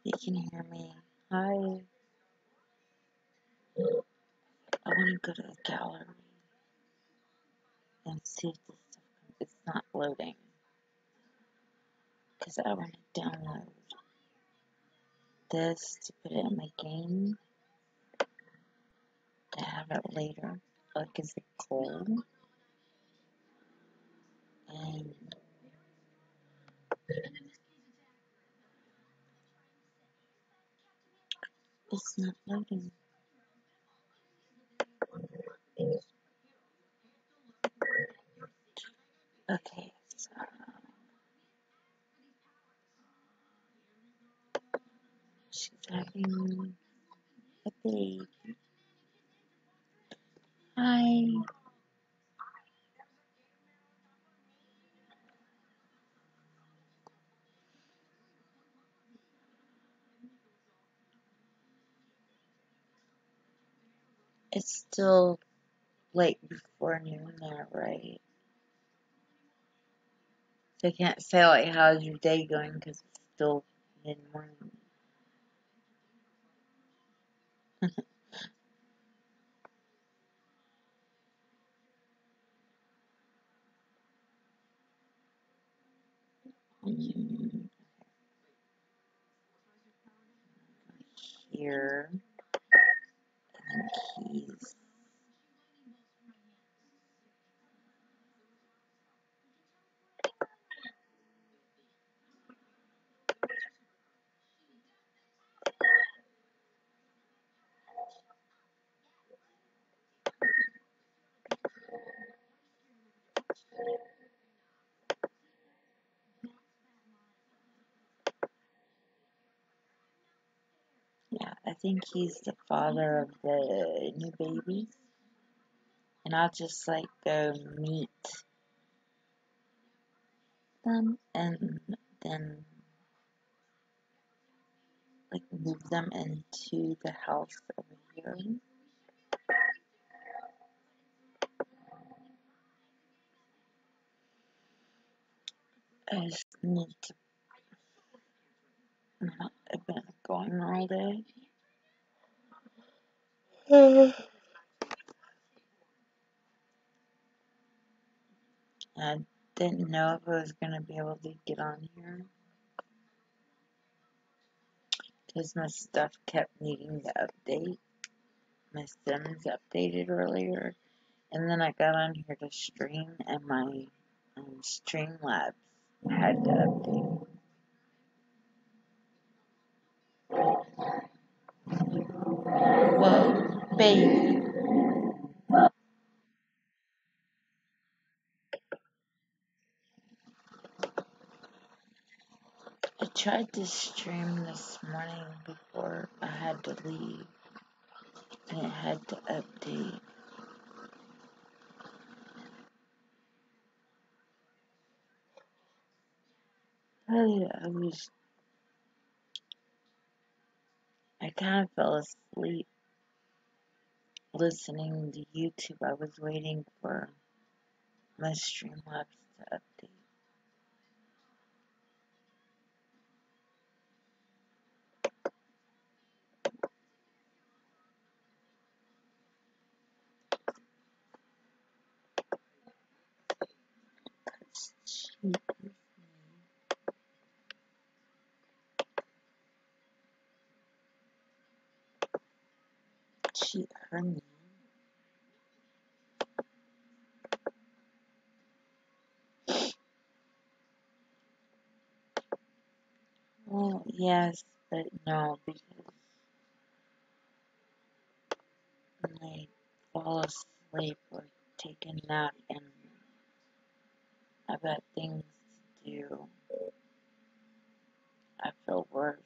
You can hear me. Hi. I want to go to the gallery and see if this stuff comes. It's not loading. Because I want to download this to put it in my game to have it later. Like, is it cold? And it's not loading. Okay, so she's having a baby. Hi. It's still late before noon there, right? So I can't say, like, how's your day going because it's still mid-morning. Here. And keys. Yeah, I think he's the father of the new babies. And I'll just like go meet them and then like move them into the house over here. I just need to not have been going all day. I didn't know if I was gonna be able to get on here because my stuff kept needing to update. My Sims updated earlier, and then I got on here to stream, and my Streamlabs had to update. Whoa, baby. I tried to stream this morning before I had to leave, and it had to update. I kind of fell asleep listening to YouTube. I was waiting for my Streamlabs to update. Cheat her me. Well, yes, but no, because when I fall asleep or take a nap and I've got things to do, I feel worse.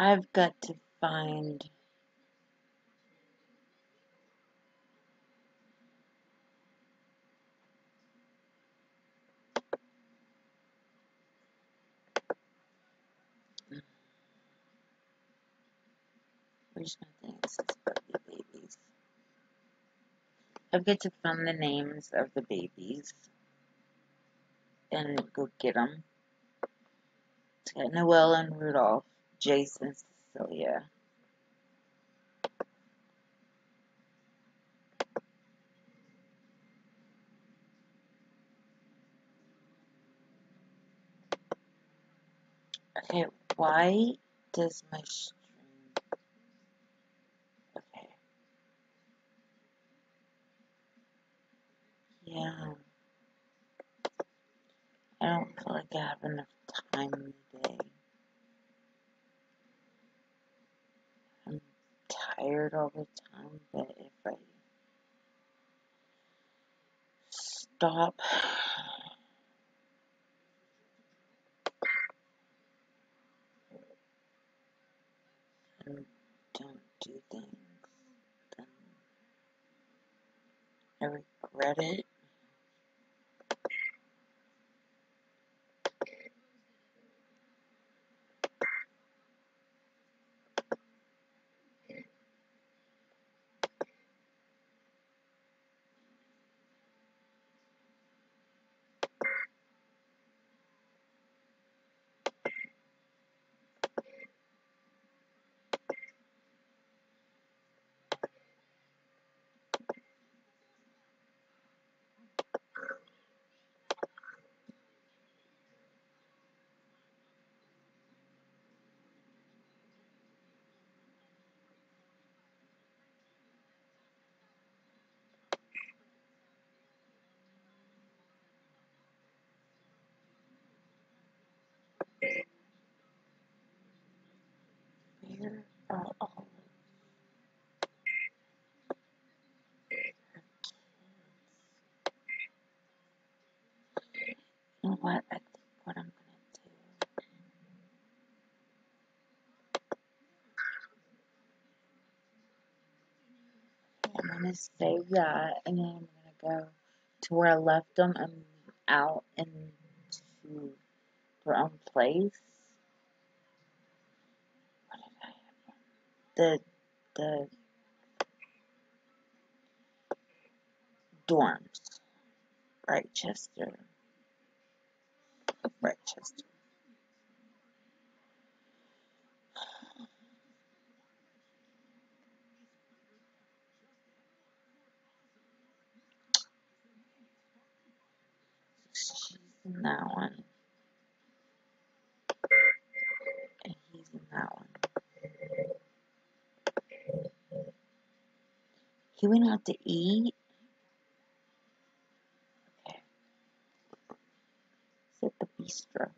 I've got to find There's nothing that says puppy babies. I'll get to find the names of the babies and go get them. It's got Noelle and Rudolph, Jason, Cecilia. Okay, why does my stream... Okay. Yeah. I don't feel like I have enough time today. I'm tired all the time, but if I stop and don't do things, then I regret it. Where are all You know what? I think what I'm gonna do, I'm gonna save that, and then I'm gonna go to where I left them and out into their own place. What did I have? The dorms, right, Chester, right, Chester. She's in that one, and he's in that one. He went out to eat. Okay, it's at the bistro.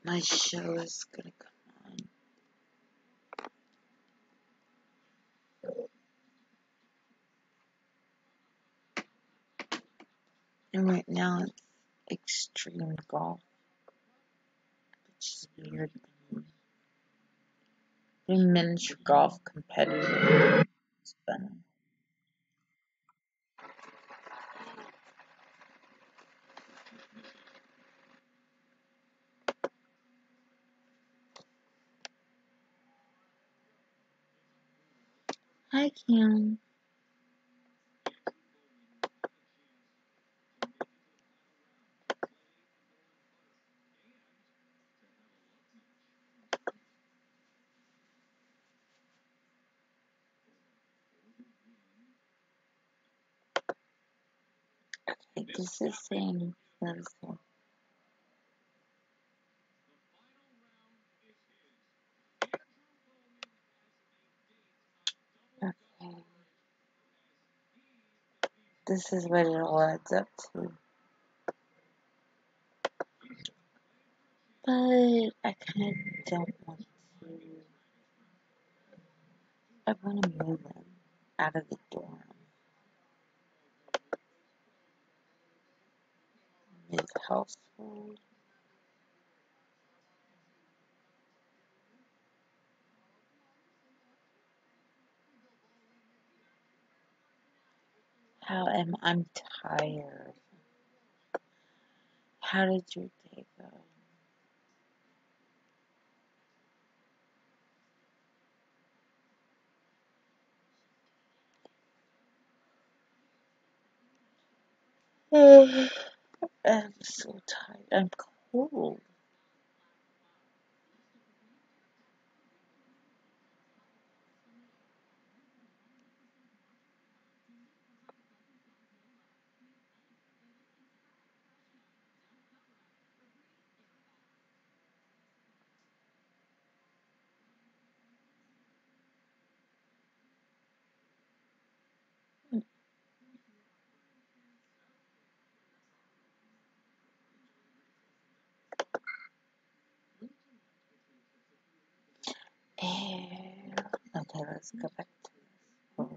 My show is gonna come on. And right now it's extreme golf, which is weird to me. The miniature golf competitive. It's fun. Hi, Cam. Okay, this is saying Thursday. Okay. This is what it all adds up to. But I kind of don't want to. I want to move him out of the dorm. His household. I'm tired. How did your day go? I'm so tired. I'm cold. Ew. Okay, let's go back to this.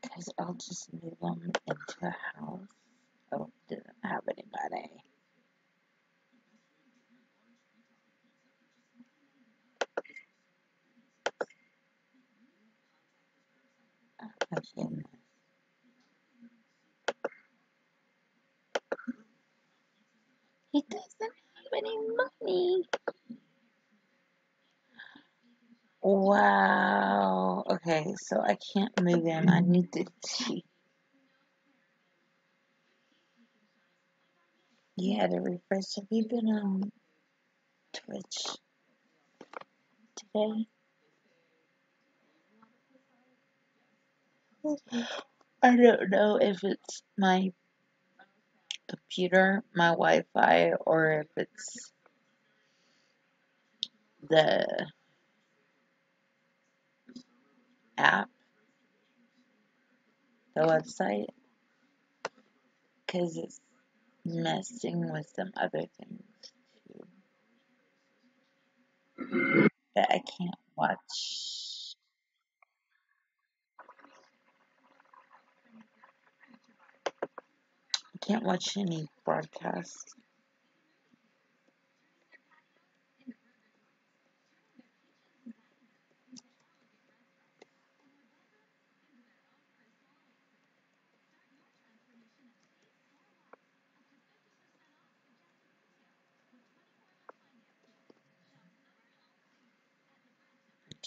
Because I'll just move them into a house. Oh, didn't have anybody. Okay. He doesn't have any money. Wow. Okay, so I can't move him. I need to cheat. You had to refresh. Have you been on Twitch today? I don't know if it's my computer, my Wi-Fi, or if it's the app, the website, because it's messing with some other things too. But I can't watch. I can't watch any broadcasts.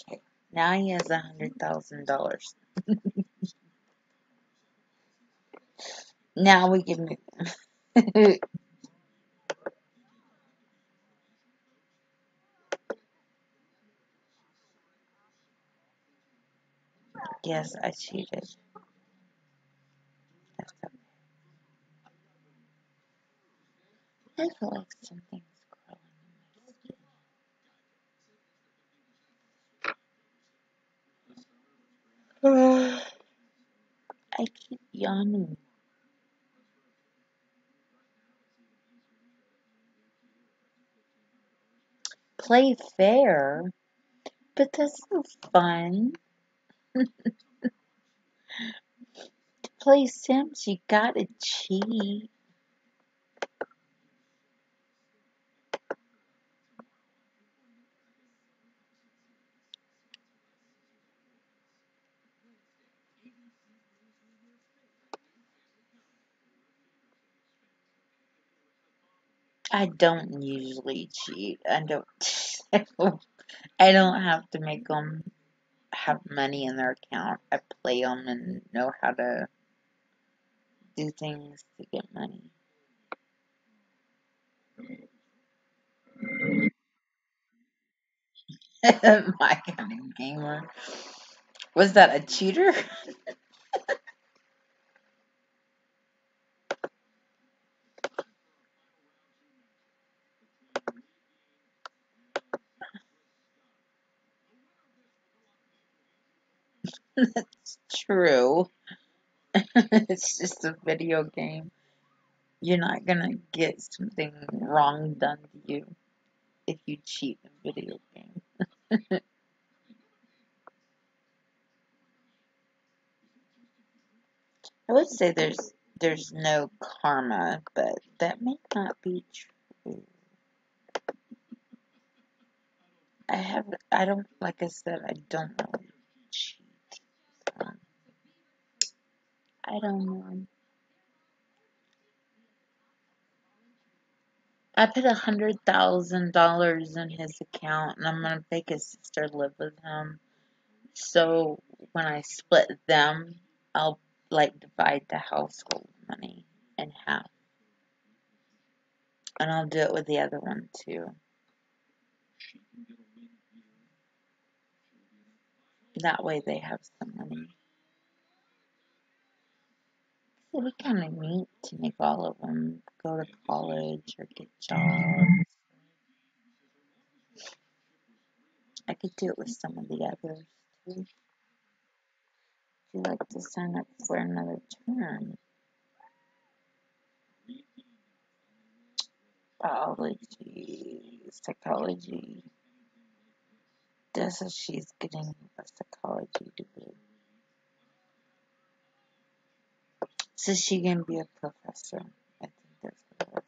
Okay, now he has $100,000. Now we can move. Yes, I cheated. I feel like something's crawling. I keep yawning. Play fair, but that's no fun. To play Sims, you gotta cheat. I don't usually cheat. I don't. I don't have to make them have money in their account. I play them and know how to do things to get money. My kind of gamer. Was that a cheater? That's true. It's just a video game. You're not gonna get something wrong done to you if you cheat in a video game. I would say there's no karma, but that may not be true. I don't, like I said, I don't really cheat. So. I don't know. I put $100,000 in his account, and I'm gonna make his sister live with him. So when I split them, I'll like divide the household money in half, and I'll do it with the other one too. That way they have some money. So we kind of need to make all of them go to college or get jobs. I could do it with some of the others too. Would you like to sign up for another term? Biology, psychology. This is she's getting a psychology degree. So she can be a professor. I think that's what it is.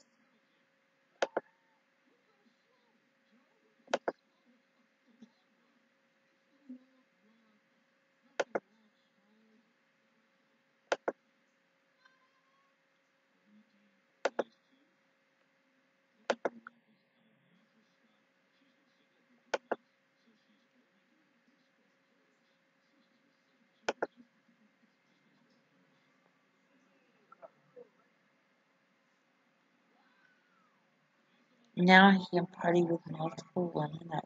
Now he can party with multiple women at.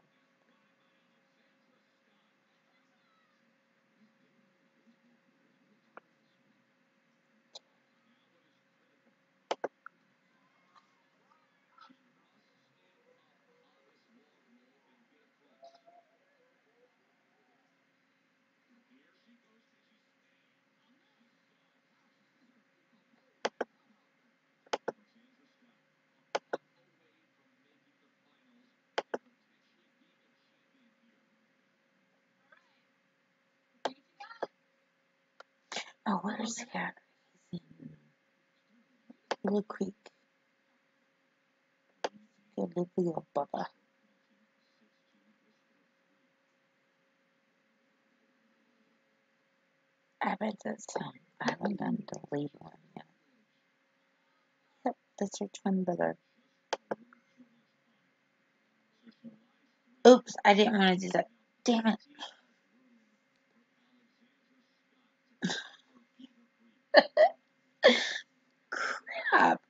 Oh, where's he at? He's in Willow Creek. Go live with your Bubba. I bet that's him. I haven't done the label yet. Yep, that's her twin brother. Oops, I didn't want to do that. Damn it. Crap.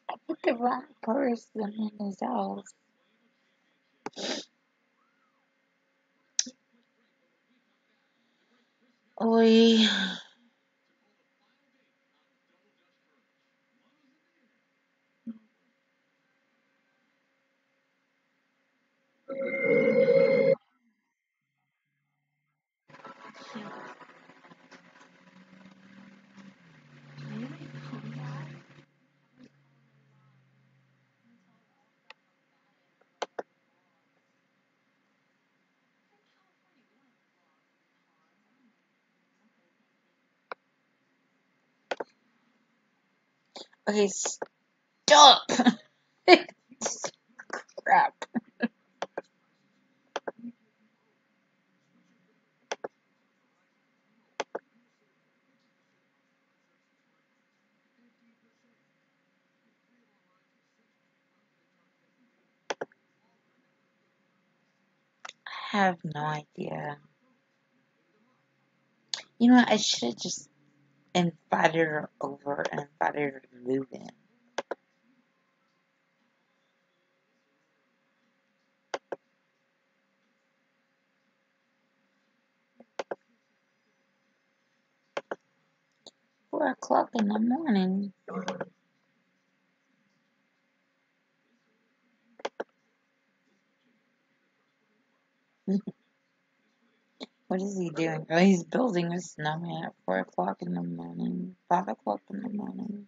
I put the wrong person in his house. Oi. Okay, stop. Crap. I have no idea. You know what? I should have just invited her over and invited her to move in. $4 in the morning. What is he doing? Oh, he's building a snowman at 4 o'clock in the morning. 5 o'clock in the morning.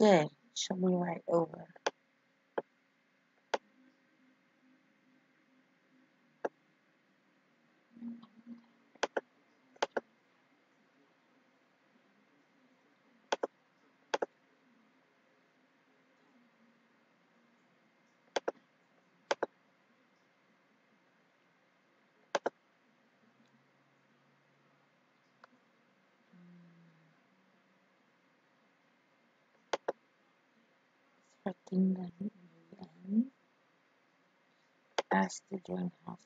Good. She'll be right over. Expecting them to move in. Ask to join household.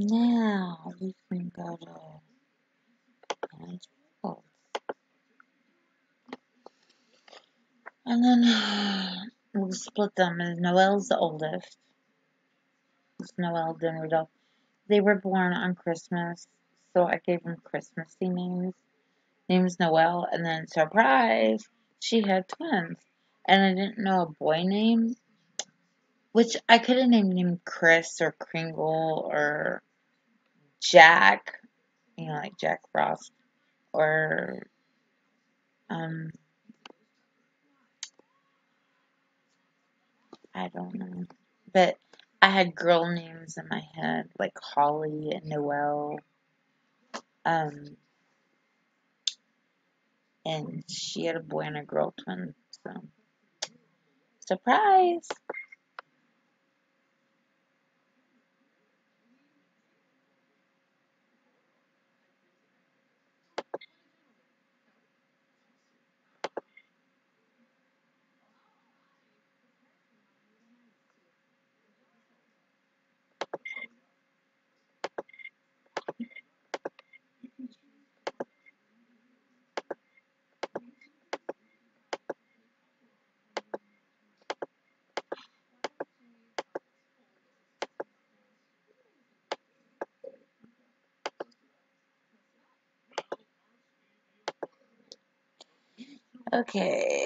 Now we can go to manage fields. And then we'll split them. And Noelle's the oldest. It's Noelle, then Rudolph. They were born on Christmas, so I gave them Christmassy names. Name's Noelle, and then surprise, she had twins. And I didn't know a boy name, which I could have named him Chris or Kringle or Jack, like Jack Frost, or I don't know. But I had girl names in my head, like Holly and Noelle. And she had a boy and a girl twin, so surprise! Okay.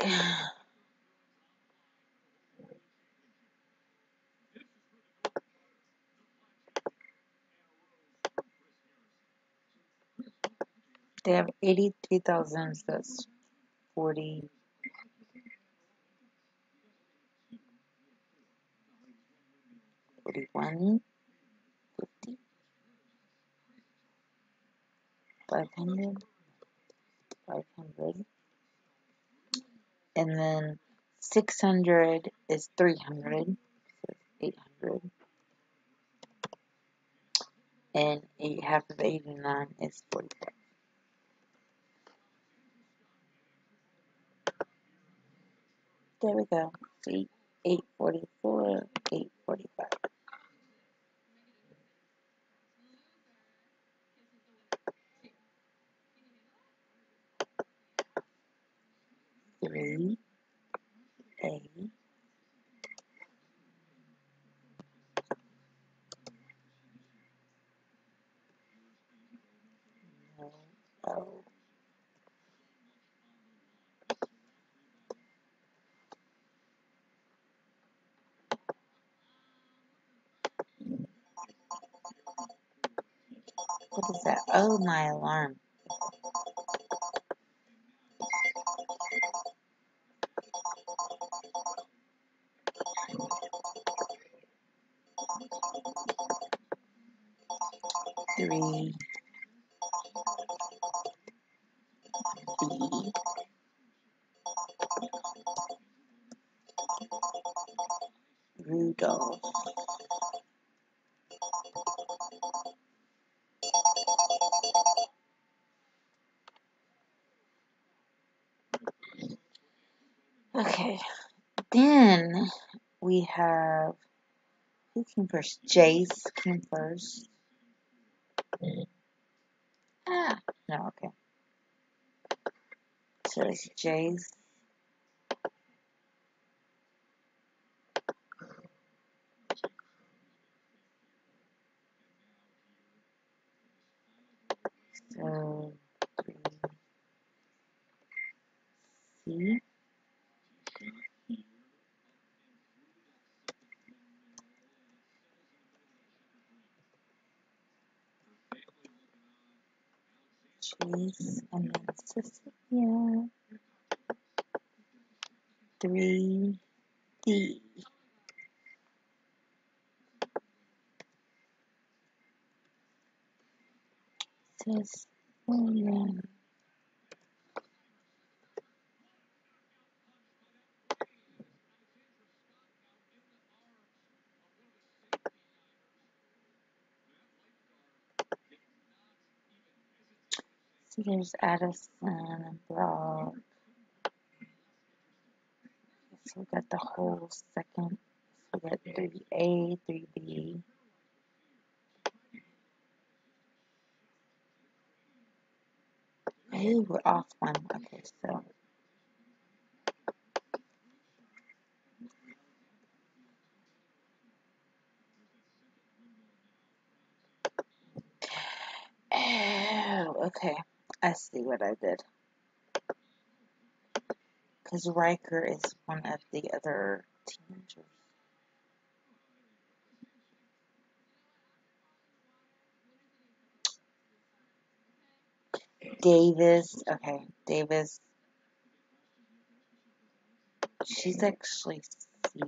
They have 83,000, so that's 40, 41, 50, 500, 500. And then 600 is 300, so 800. And half of 89 is 45. There we go. See, 844, 845. Three, A, no, O. What is that? Oh, my alarm. Three, B, Rudolph. Okay, then we have, who came first? Jace came first. Ah, no, okay. So it's Jay's. So 3C. Cheese. And then Cecilia. 3D. Cecilia. So there's Addison and Brock. So we got the whole second. So we got 3A, 3B. Hey, we're off one. Okay, so oh, okay. I see what I did. Because Riker is one of the other teenagers. Davis. Okay, Davis. She's actually C.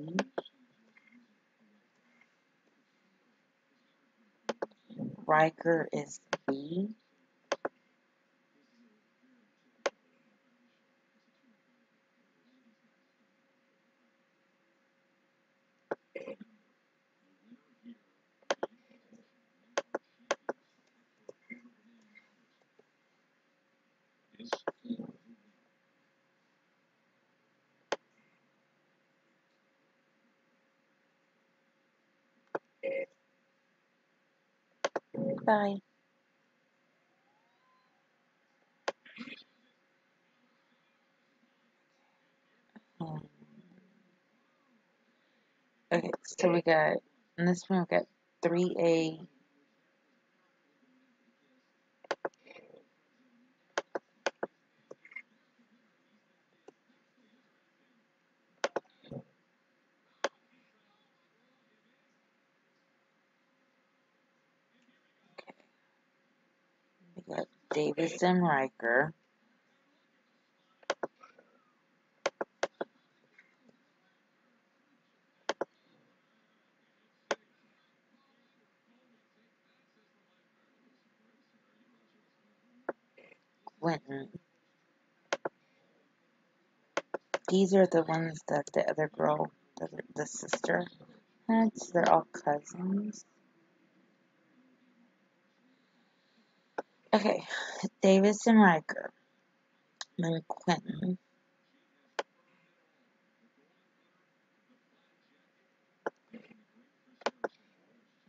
Riker is B. Bye. Um, okay, so we got, in this one we got 3A. We got Davis and Riker. Quentin. These are the ones that the other girl, the sister, had. So they're all cousins. Okay, Davis and Riker. Then Quentin.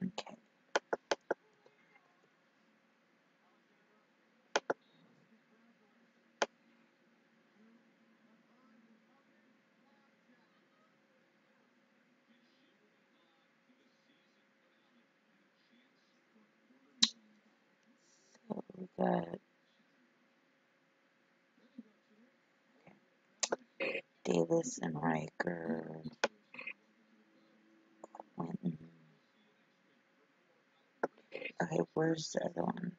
Okay. So we got Davis and Riker. Quentin. Okay, where's the other one?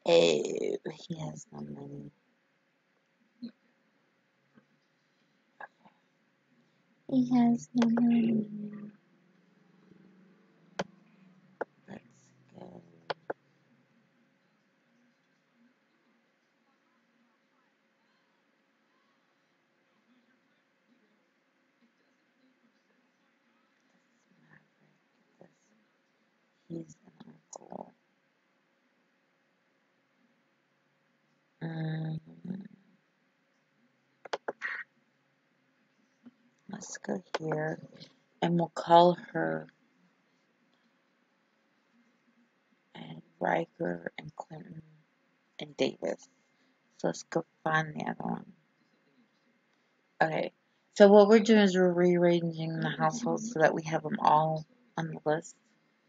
Oh, he has no money. He has no money. Let's go. He's an uncle. go here, and we'll call her and Riker and Clinton and Davis. So let's go find the other one. Okay. So what we're doing is we're rearranging the households so that we have them all on the list.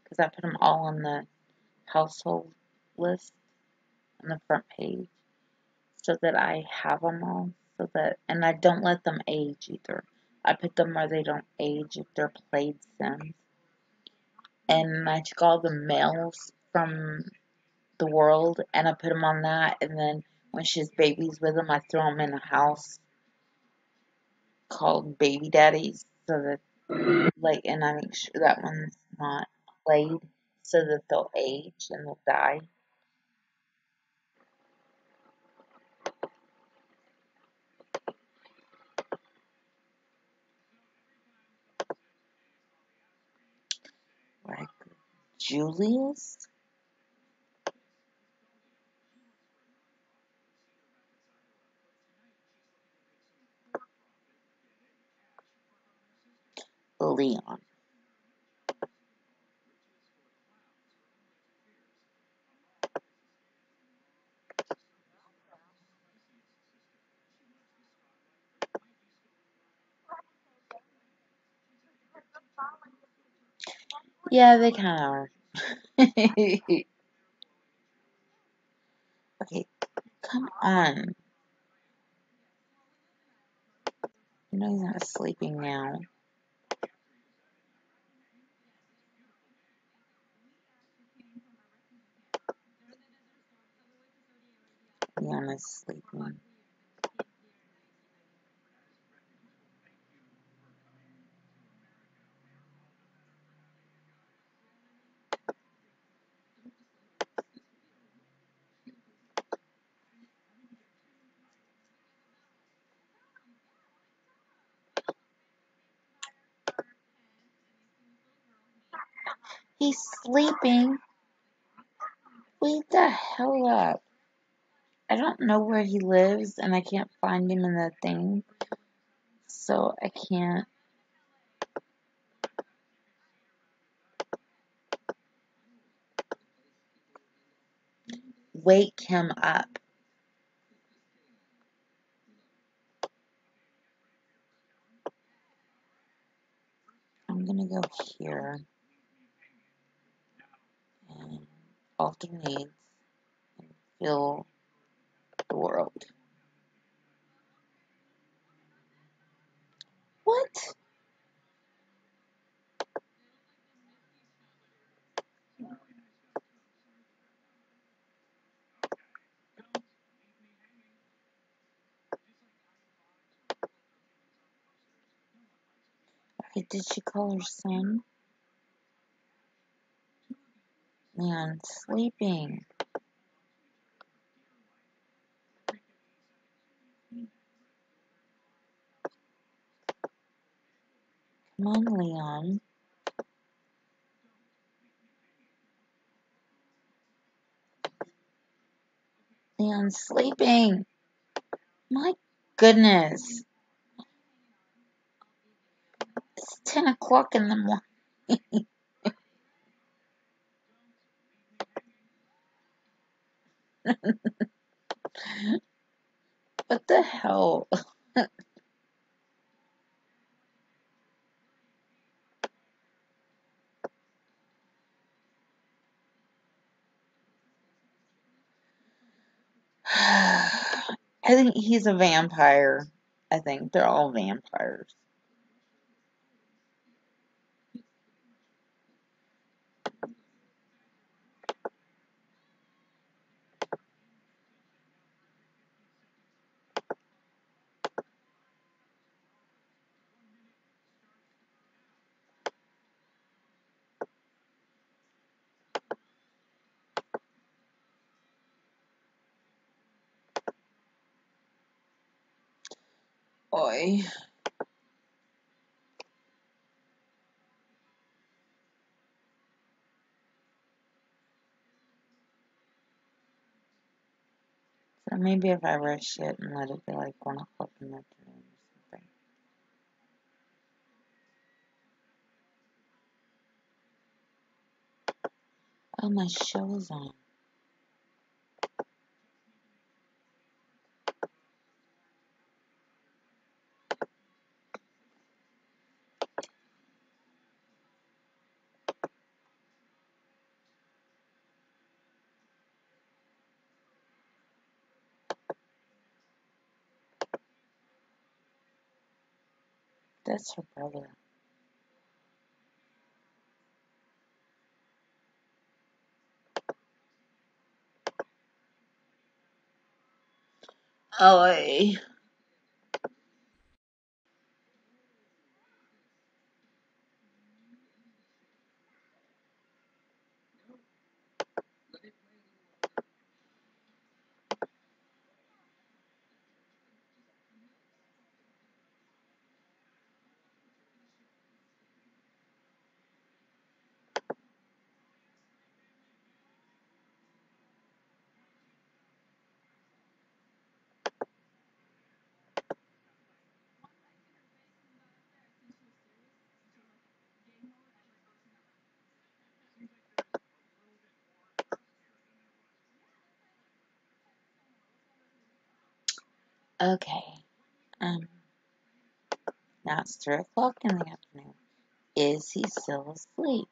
Because I put them all on the household list on the front page. So that I have them all. And I don't let them age either. I put them where they don't age if they're played Sims. And I took all the males from the world and I put them on that. And then when she has babies with them, I throw them in a house called Baby Daddies. So that, and I make sure that one's not played so that they'll age and they'll die. Like Julius? Leon. Yeah, they kind of are. Okay, come on. You know he's not sleeping now. Leon is sleeping. He's sleeping. Wake the hell up. I don't know where he lives and I can't find him in the thing. So I can't wake him up. I'm gonna go here and alter needs and fill the world. What? Okay, did she call her son? Man, sleeping. Come on, Leon. Leon's sleeping. My goodness. It's 10 o'clock in the morning. What the hell? I think he's a vampire. I think they're all vampires. Boy. So maybe if I rush it and let it be like 1 o'clock in the afternoon or something. Oh, my show is on. That's her brother. Oh, hey. Okay. Um, Now it's 3 o'clock in the afternoon. Is he still asleep?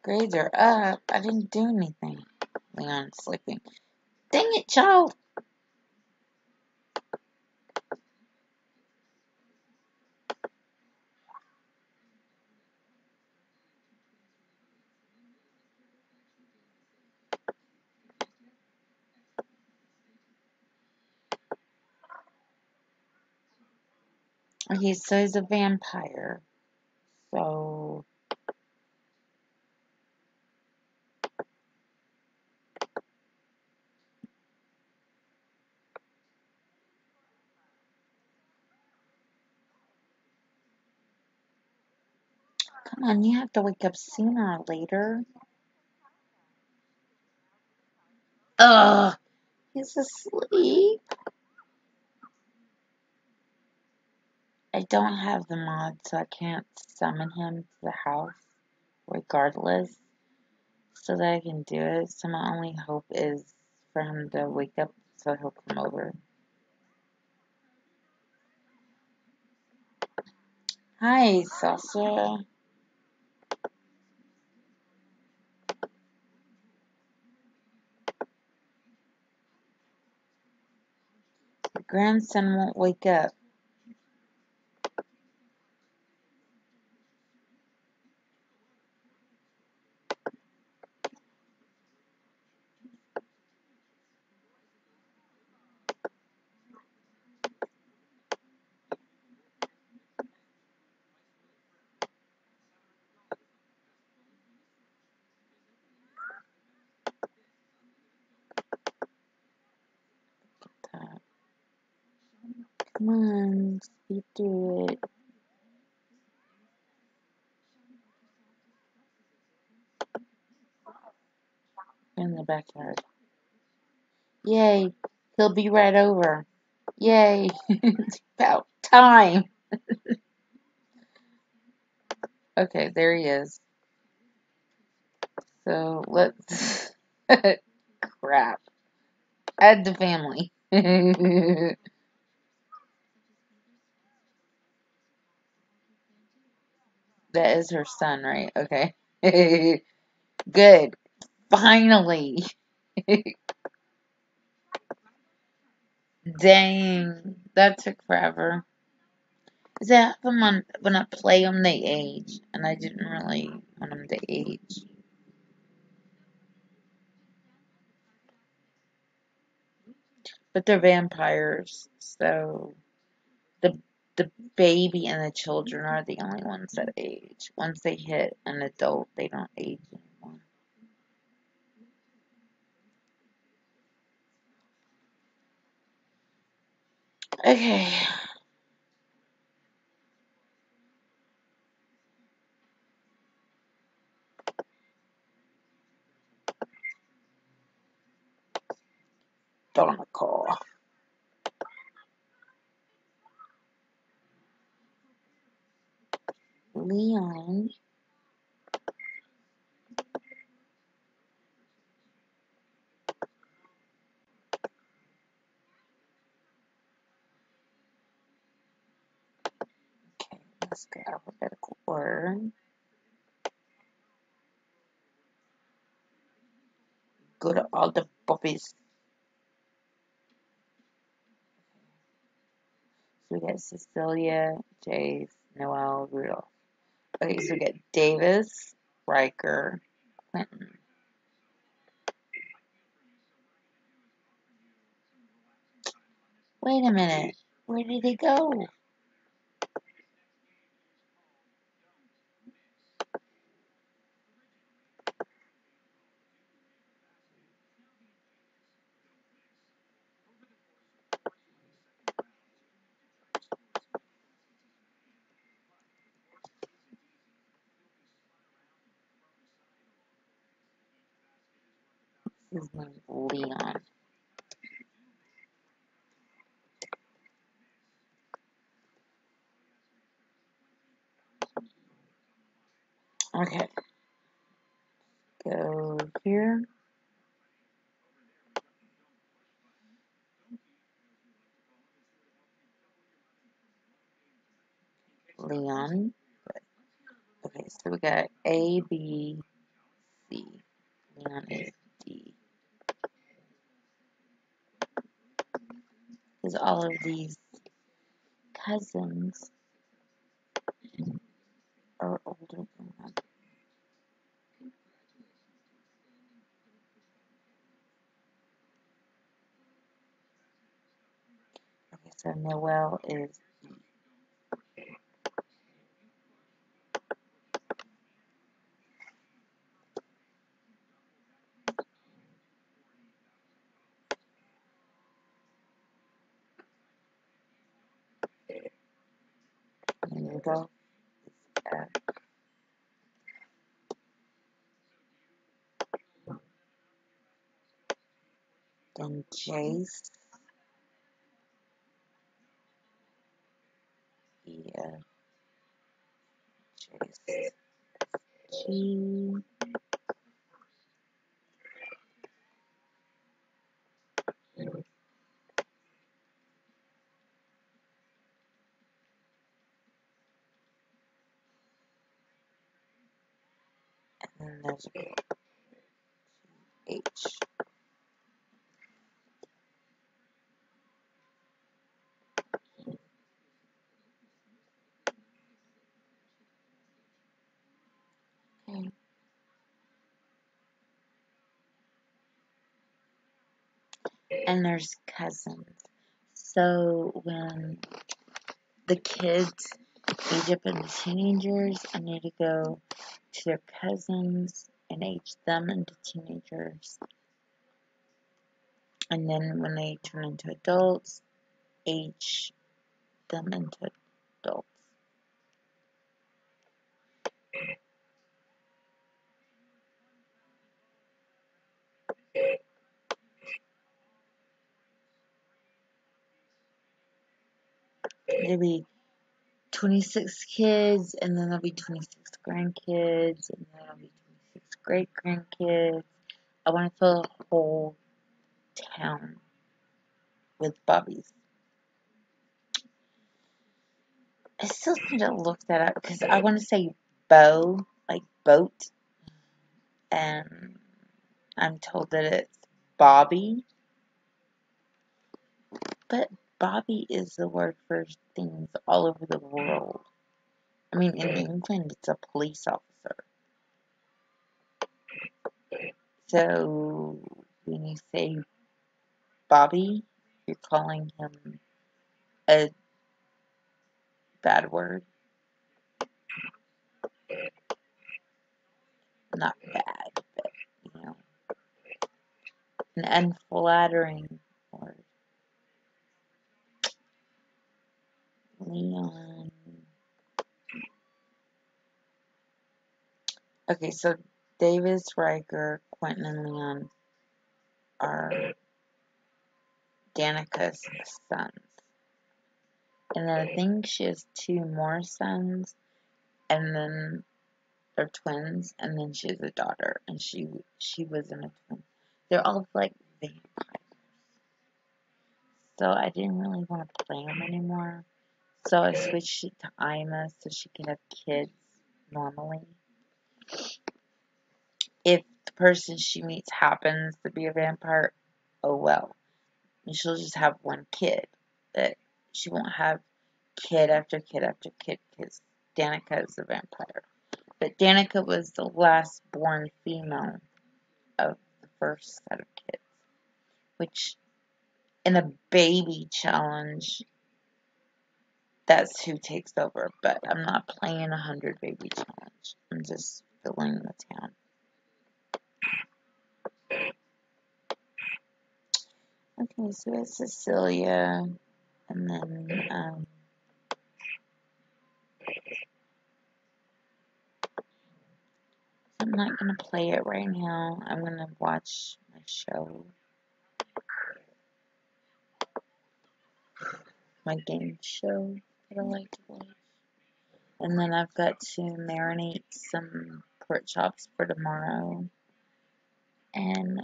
Grades are up. I didn't do anything. Leon's sleeping. Dang it, child! Okay, so he's a vampire. So, come on, you have to wake up sooner or later. Ugh, he's asleep. I don't have the mod, so I can't summon him to the house regardless, so that I can do it. So my only hope is for him to wake up so he'll come over. Hi, Sasha. Your grandson won't wake up. Come on, speed through it. In the backyard. Yay, he'll be right over. Yay, it's about time. Okay, there he is. So let's. Crap. Add the family. That is her son, right? Okay. Good. Finally. Dang. That took forever. Is that when I play them, they age. And I didn't really want them to age. But they're vampires, so the the baby and the children are the only ones that age. Once they hit an adult, they don't age anymore. Okay. Barnacle. Leon. Okay, let's go alphabetical order. Go to all the puppies. So we got Cecilia, Jace, Noel, Rudolph. Okay, so we got Davis, Riker, Quentin. Wait a minute. Where did he go? His name's Leon. Okay. Go here. Leon. Okay, so we got A, B, C. Leon is D. Because all of these cousins are older than him. Okay, so Noel is Rudolph is F. Then Jace, E, F, Jace, G. And then there's H. Okay. And there's cousins. So when the kids age up into teenagers, I need to go to their cousins and age them into teenagers. And then when they turn into adults, age them into adults. There'll be 26 kids, and then there'll be 26 grandkids, and then there'll be 26 great grandkids. I want to fill a whole town with Bobbies. I still need to look that up because I want to say bow, like boat, and I'm told that it's Bobby, but Bobby is the word for things all over the world. I mean, in England, it's a police officer. So when you say Bobby, you're calling him a bad word. Not bad, but, you know, an unflattering word. Leon. Okay, so Davis, Riker, Quentin, and Leon are Danica's sons. And then I think she has two more sons, and then they're twins, and then she has a daughter, and she wasn't a twin. They're all like vampires. So I didn't really want to play them anymore. So I switched it to Ima so she could have kids normally. If the person she meets happens to be a vampire, oh well. And she'll just have one kid. But she won't have kid after kid after kid because Danica is a vampire. But Danica was the last born female of the first set of kids. Which, in a baby challenge, that's who takes over. But I'm not playing 100 baby challenge. I'm just filling the town. Okay, so it's Cecilia, and then, I'm not going to play it right now. I'm going to watch my show. My game show that I like to watch. And then I've got to marinate some pork chops for tomorrow. And,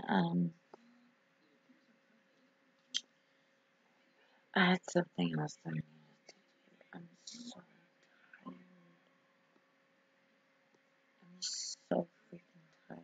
I had something else I needed to do. I'm so tired. I'm so freaking tired.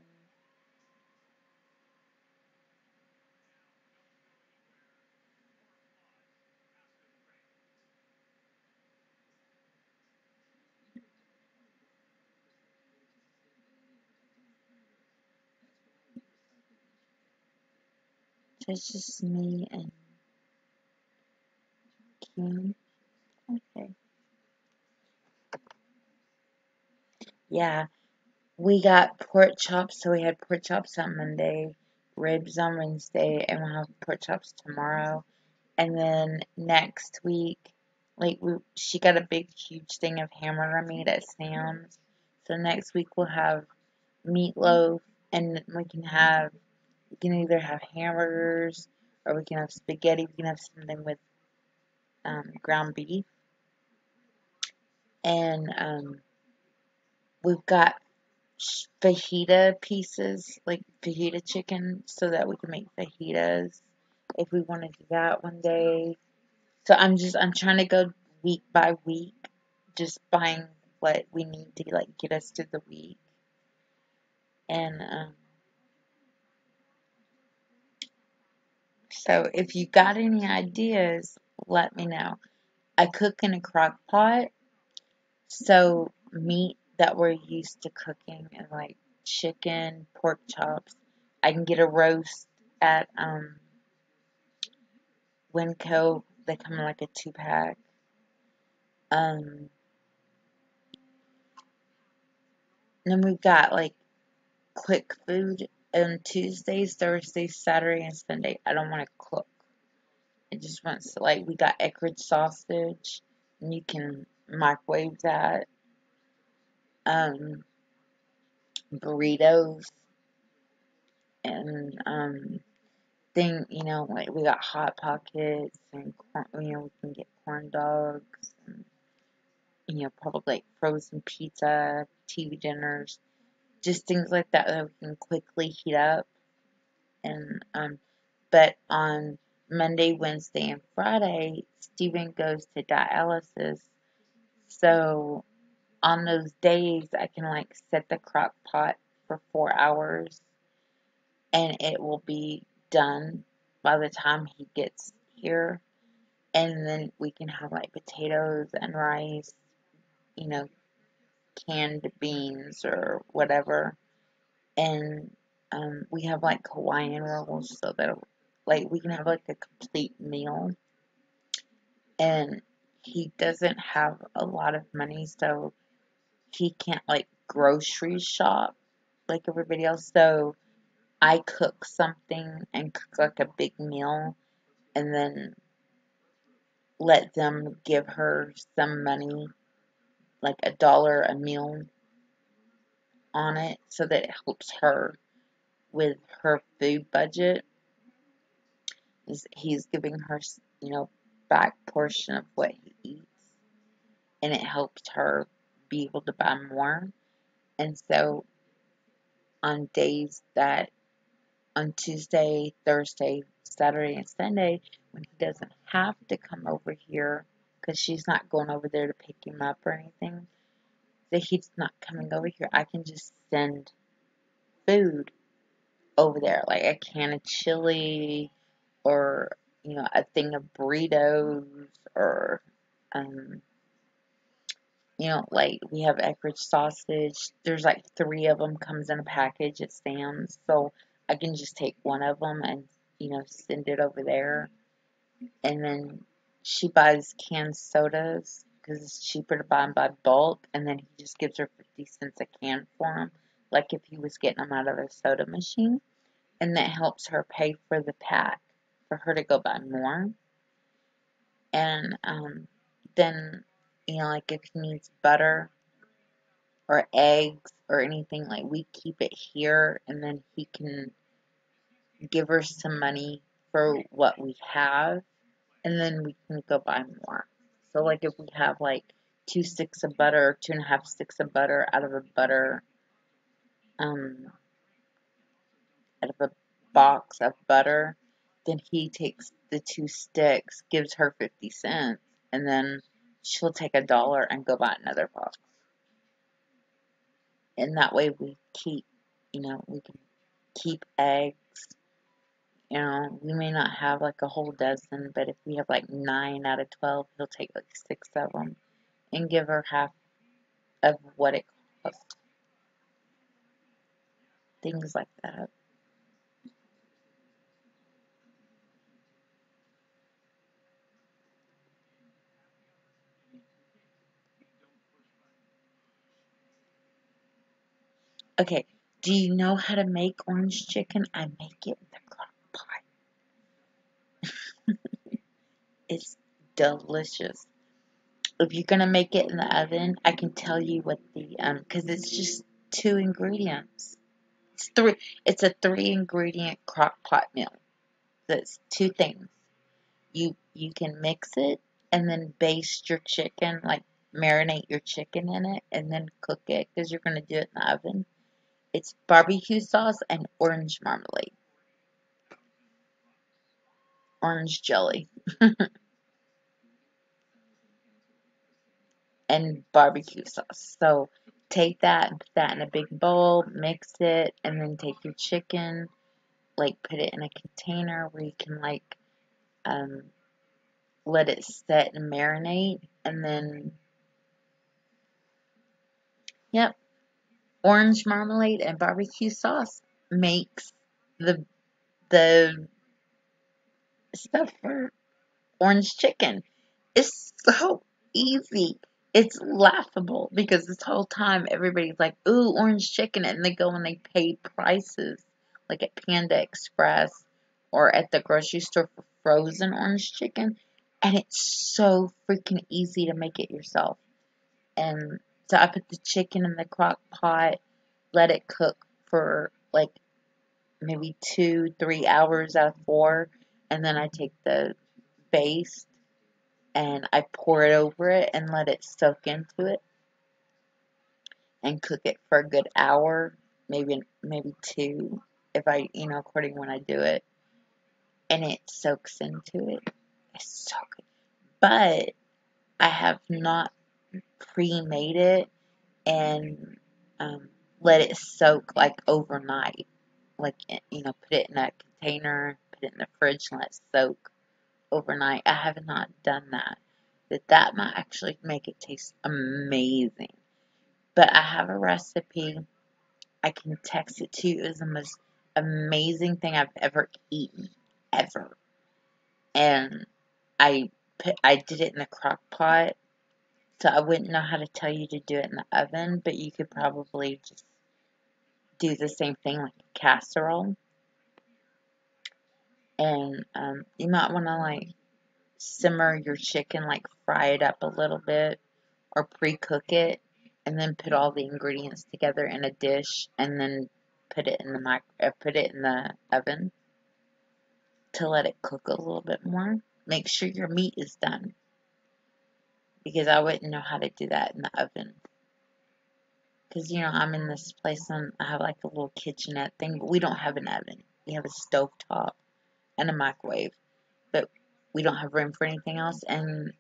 It's just me and Kim. Okay. Yeah, we got pork chops, so we had pork chops on Monday, ribs on Wednesday, and we'll have pork chops tomorrow. And then next week, like she got a big, huge thing of hamburger meat at Sam's. So next week we'll have meatloaf, and we can either have hamburgers or we can have spaghetti. We can have something with ground beef, and we've got fajita pieces, like fajita chicken, so that we can make fajitas if we want to do that one day. So I'm trying to go week by week, just buying what we need to like get us through the week. And so if you got any ideas, let me know. I cook in a crock pot, so meat that we're used to cooking and like chicken, pork chops, I can get a roast at Winco. They come in like a 2-pack. Um, then we've got like quick food on Tuesdays, Thursdays, Saturday, and Sunday. I don't want to cook. It just wants to, like, we got Eckrich sausage, and you can microwave that. Um, Burritos, and, like, we got Hot Pockets, and, we can get corn dogs, and, probably, like, frozen pizza, TV dinners, just things like that we can quickly heat up. And, but on Monday, Wednesday, and Friday, Steven goes to dialysis. So on those days, I can like set the crock pot for 4 hours and it will be done by the time he gets here. And then we can have like potatoes and rice, you know, canned beans or whatever. And we have like Hawaiian rolls so that like we can have like a complete meal. And he doesn't have a lot of money, so he can't like grocery shop like everybody else. So I cook something and cook like a big meal and then let them give her some money, like $1 a meal on it, so that it helps her with her food budget. He's giving her, back portion of what he eats, and it helps her be able to buy more. And so on days that, on Tuesday, Thursday, Saturday, and Sunday, when he doesn't have to come over here, because she's not going over there to pick him up or anything, that he's not coming over here, I can just send food over there, like a can of chili, or, a thing of burritos, or, um, like we have Eckrich sausage. There's like 3 of them comes in a package at Sam's, so I can just take one of them and, send it over there. And then she buys canned sodas because it's cheaper to buy them by bulk, and then he just gives her 50 cents a can for them, like if he was getting them out of a soda machine. And that helps her pay for the pack for her to go buy more. And then, like if he needs butter or eggs or anything, like we keep it here, and then he can give her some money for what we have, and then we can go buy more. So like if we have like 2 sticks of butter, 2.5 sticks of butter um out of a box of butter, then he takes the 2 sticks, gives her 50 cents, and then she'll take $1 and go buy another box. And that way we can keep eggs. We may not have like a whole dozen, but if we have like 9 out of 12, he'll take like 6 of them and give her half of what it costs. Things like that. Okay, do you know how to make orange chicken? I make it in the crock pot. It's delicious. If you're gonna make it in the oven, I can tell you what because it's just 2 ingredients. It's 3. It's a 3-ingredient crock pot meal. That's 2 things. You can mix it and then baste your chicken, like marinate your chicken in it, and then cook it because you're gonna do it in the oven. It's barbecue sauce and orange marmalade, orange jelly, and barbecue sauce. So take that and put that in a big bowl, mix it, and then take your chicken, like put it in a container where you can um, let it set and marinate, and then, yep, orange marmalade and barbecue sauce makes the the stuff for orange chicken. It's so easy. It's laughable because this whole time everybody's like, ooh, orange chicken, and they go and they pay prices like at Panda Express or at the grocery store for frozen orange chicken, and it's so freaking easy to make it yourself. And so I put the chicken in the crock pot, let it cook for like maybe 2-3 hours out of 4, and then I take the base and I pour it over it and let it soak into it and cook it for a good hour, maybe 2, if I, according when I do it, and it soaks into it. It's so good. But I have not pre-made it and let it soak like overnight. Like, put it in a container, put it in the fridge, and let it soak overnight. I have not done that. That might actually make it taste amazing. But I have a recipe. I can text it to you. It was the most amazing thing I've ever eaten. Ever. And I did it in a crock pot. So I wouldn't know how to tell you to do it in the oven, but you could probably just do the same thing like a casserole. And you might want to simmer your chicken, like fry it up a little bit or pre-cook it, and then put all the ingredients together in a dish, and then put it in the oven to let it cook a little bit more. Make sure your meat is done because I wouldn't know how to do that in the oven. Because, I'm in this place and I have like a little kitchenette thing, but we don't have an oven. We have a stove top and a microwave, but we don't have room for anything else. And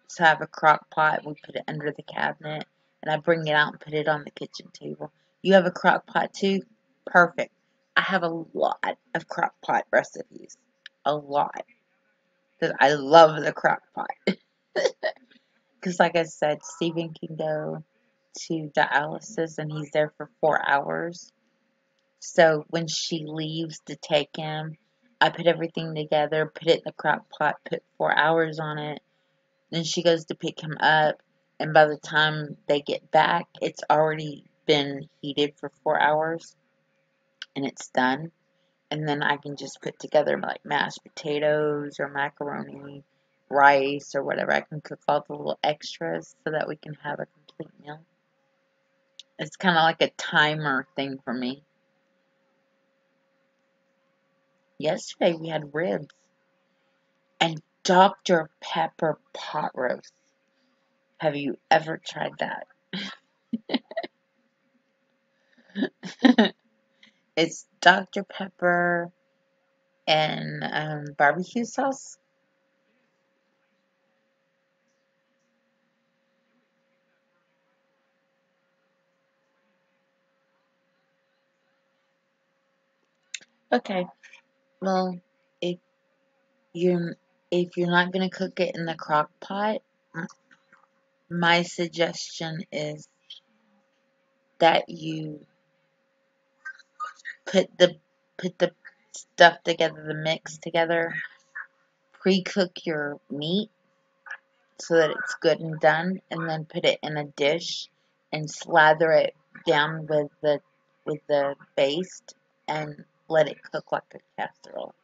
so I have a crock pot. We put it under the cabinet, and I bring it out and put it on the kitchen table. You have a crock pot too? Perfect. I have a lot of crock pot recipes. A lot. Because I love the crock pot. Because, like I said, Steven can go to dialysis and he's there for 4 hours. So when she leaves to take him, I put everything together, put it in the crock pot, put 4 hours on it. Then she goes to pick him up, and by the time they get back, it's already been heated for 4 hours, and it's done. And then I can just put together like mashed potatoes or macaroni, rice, or whatever. I can cook all the little extras so that we can have a complete meal. It's kind of like a timer thing for me. Yesterday we had ribs and Dr. Pepper pot roast. Have you ever tried that? It's Dr. Pepper and barbecue sauce. Okay, well, if you're if you're not gonna cook it in the crock pot, my suggestion is that you put the put the stuff together, the mix together, pre-cook your meat so that it's good and done, and then put it in a dish and slather it down with the paste and let it cook like a casserole.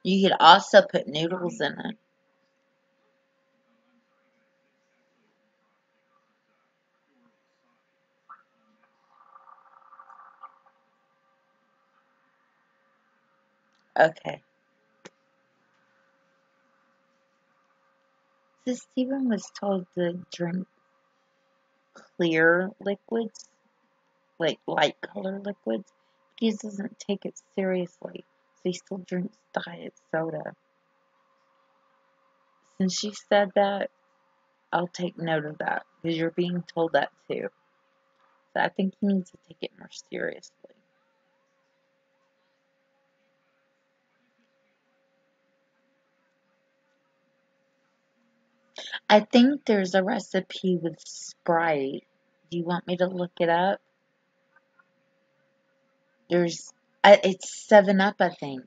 You could also put noodles in it. Okay. So Stephen was told to drink clear liquids, like light color liquids. He doesn't take it seriously, so he still drinks diet soda. Since she said that, I'll take note of that because you're being told that too. So I think he needs to take it more seriously. I think there's a recipe with Sprite. Do you want me to look it up? There's, it's 7 Up, I think.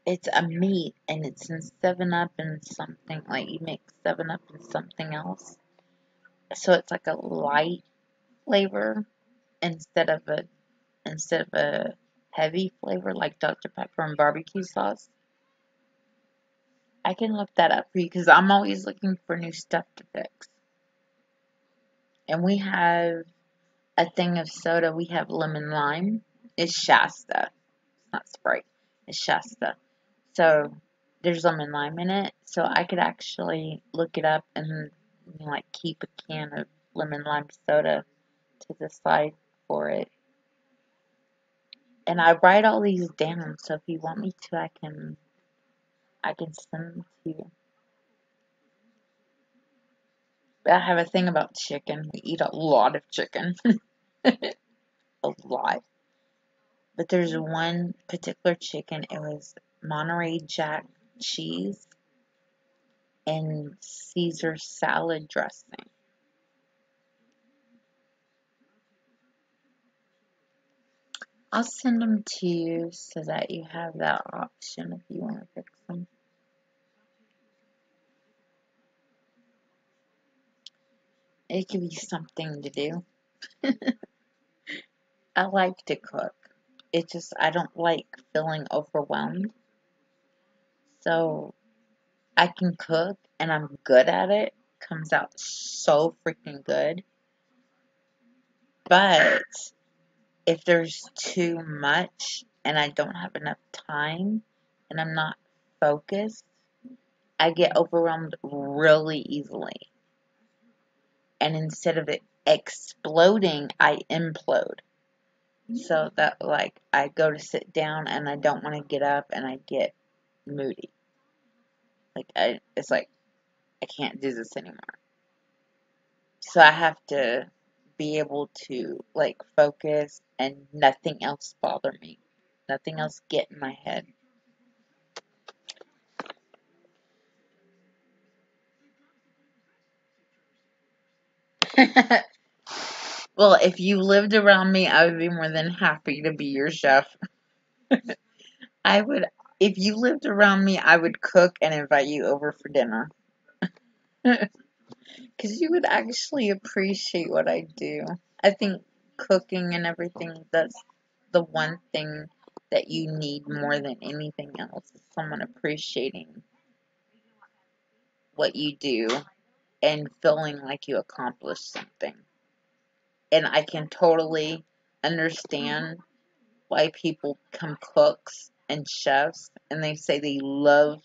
It's a meat and it's in 7 Up and something like you mix 7 Up and something else. So it's like a light flavor instead of a instead of a heavy flavor like Dr. Pepper and barbecue sauce. I can look that up for you because I'm always looking for new stuff to fix. And we have a thing of soda. We have lemon lime. It's Shasta. It's not Sprite. It's Shasta. So there's lemon lime in it. So I could actually look it up and like keep a can of lemon lime soda to the side for it. And I write all these down, so if you want me to, I can send them to you. But I have a thing about chicken. We eat a lot of chicken, a lot. But there's one particular chicken. It was Monterey Jack cheese and Caesar salad dressing. I'll send them to you so that you have that option if you want to fix them. It could be something to do. I like to cook. It just, I don't like feeling overwhelmed. So I can cook and I'm good at it. Comes out so freaking good. But if there's too much and I don't have enough time and I'm not focused, I get overwhelmed really easily. And instead of it exploding, I implode. So that, like, I go to sit down and I don't want to get up and I get moody. Like, it's like, I can't do this anymore. So I have to be able to, like, focus and nothing else bother me. Nothing else get in my head. Well, if you lived around me, I would be more than happy to be your chef. I would, if you lived around me, I would cook and invite you over for dinner. Because you would actually appreciate what I do. I think cooking and everything, that's the one thing that you need more than anything else is someone appreciating what you do and feeling like you accomplished something. And I can totally understand why people become cooks and chefs and they say they love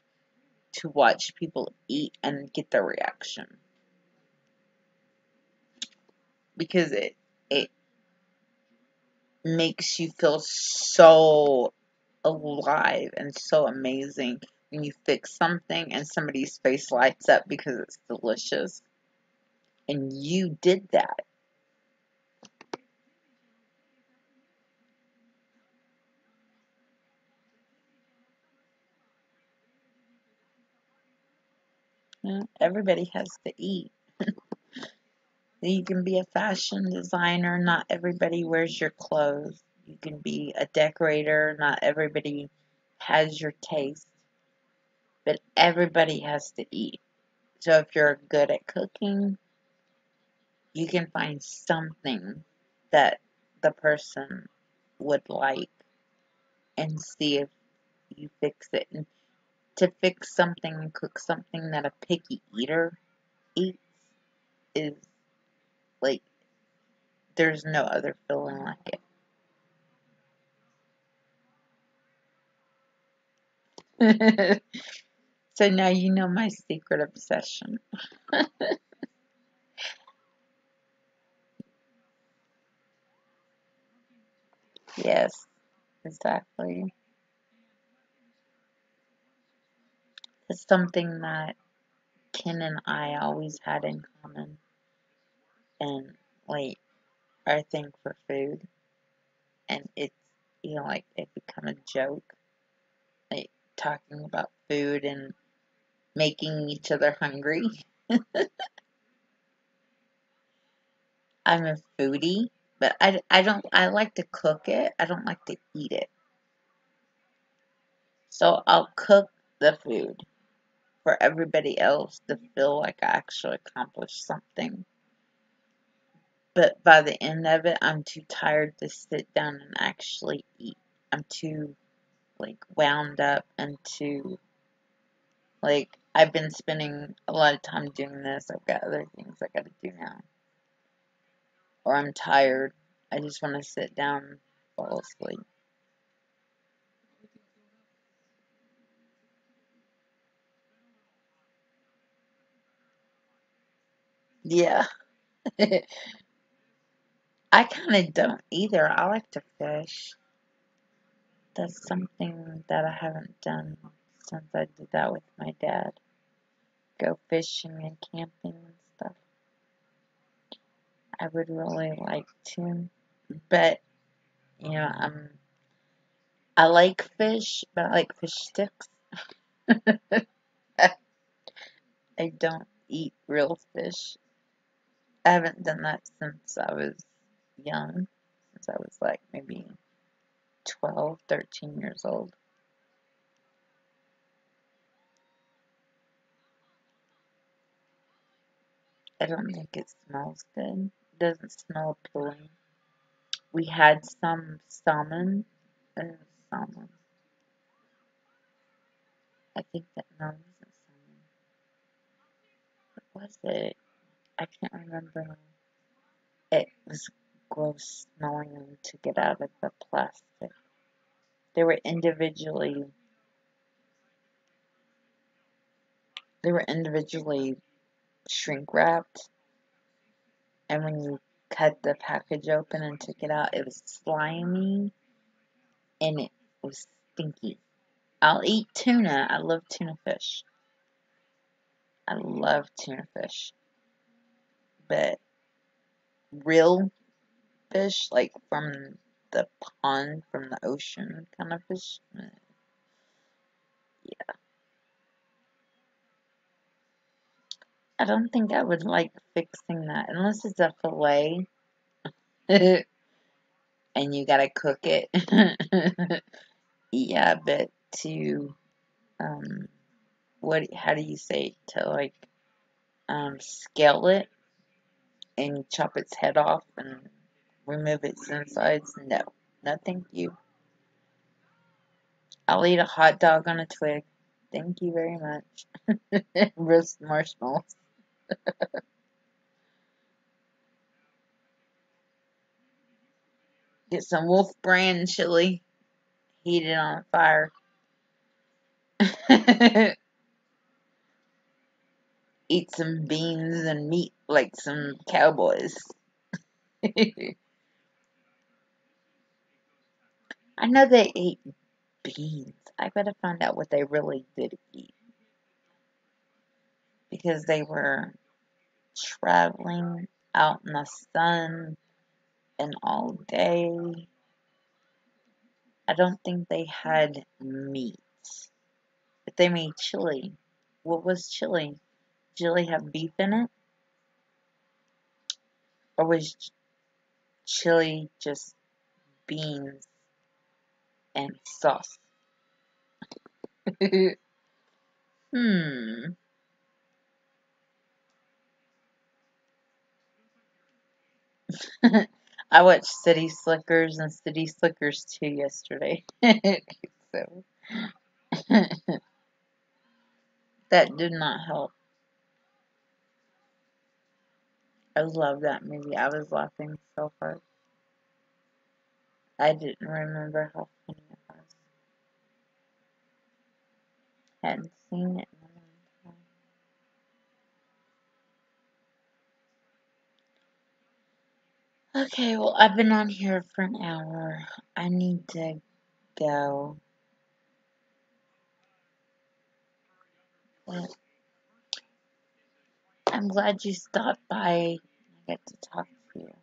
to watch people eat and get their reaction. Because it makes you feel so alive and so amazing when you fix something and somebody's face lights up because it's delicious. And you did that. Yeah, everybody has to eat. You can be a fashion designer, not everybody wears your clothes. You can be a decorator, not everybody has your taste. But everybody has to eat. So if you're good at cooking, you can find something that the person would like and see if you fix it. And to fix something and cook something that a picky eater eats is like, there's no other feeling like it. So now you know my secret obsession. Yes, exactly. It's something that Ken and I always had in common. And like our thing for food. And it's, like it become a joke. Like talking about food and making each other hungry. I'm a foodie, but I like to cook it. I don't like to eat it. So I'll cook the food for everybody else to feel like I actually accomplished something. But by the end of it, I'm too tired to sit down and actually eat. I'm too, like, wound up and too, like, I've been spending a lot of time doing this. I've got other things I gotta do now. Or I'm tired. I just want to sit down and fall asleep. Yeah. I kind of don't either. I like to fish. That's something that I haven't done since I did that with my dad. Go fishing and camping and stuff. I would really like to, but I like fish, but I like fish sticks. I don't eat real fish. I haven't done that since I was young, since I was like maybe 12, 13 years old. I don't think it smells good. It doesn't smell appealing. We had some salmon. Salmon. I think that no, it wasn't salmon. What was it? I can't remember. It was gross smelling them to get out of the plastic. They were individually they were individually shrink wrapped, and when you cut the package open and took it out. It was slimy and it was stinky. I'll eat tuna. I love tuna fish. I love tuna fish. But real fish, like from the pond, from the ocean kind of fish, yeah. I don't think I would like fixing that unless it's a fillet and you gotta cook it. Yeah, but to um how do you say, to like scale it and chop its head off and remove its insides? No. No, thank you. I'll eat a hot dog on a twig. Thank you very much. Roast marshmallows. Get some Wolf brand chili. Heat it on fire. Eat some beans and meat like some cowboys. I know they ate beans. I gotta find out what they really did eat. Because they were traveling out in the sun and all day. I don't think they had meat. But they made chili. What was chili? Did chili have beef in it? Or was chili just beans and sauce? Hmm. I watched City Slickers and City Slickers 2 yesterday. So that did not help. I love that movie. I was laughing so hard. I didn't remember how funny it was. Hadn't seen it in a long time. Okay, well, I've been on here for an hour. I need to go. But I'm glad you stopped by. I get to talk to you.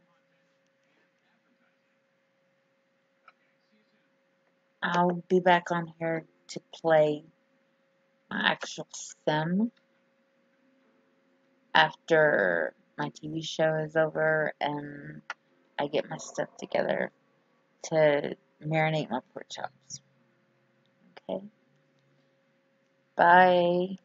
I'll be back on here to play my actual sim after my TV show is over and I get my stuff together to marinate my pork chops. Okay? Bye.